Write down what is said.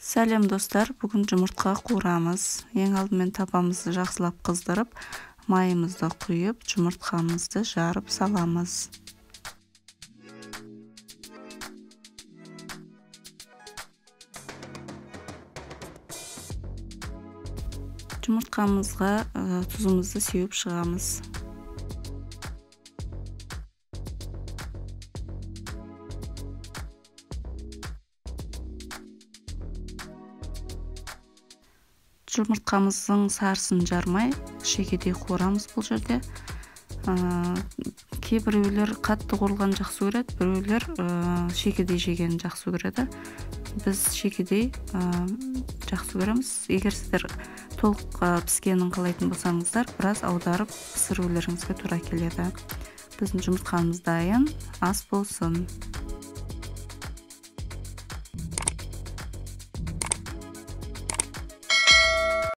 Сәлем достар, бүгін жұмыртқа қуырамыз. Ең алдымен тапамызды жақсылап қыздырып, майымызды құйып, жұмыртқамызды жарып саламыз. Жұмыртқамызға тұзымызды сеуіп шығамыз. Жұмыртқамыздың сарысын жармай, шегедей қуырамыз бұл жерде. Кейбіреулер қатты қуырылған жақсы көреді, біреулер шегедей жеген жақсы көреді. Біз шегедей жақсы көреміз. Егер сіздер толық піскенін қалайтын болсаңыздар, біраз аударып пісірулеріңізге тура келеді. Біздің жұмыртқамыз дайын, ас болсын.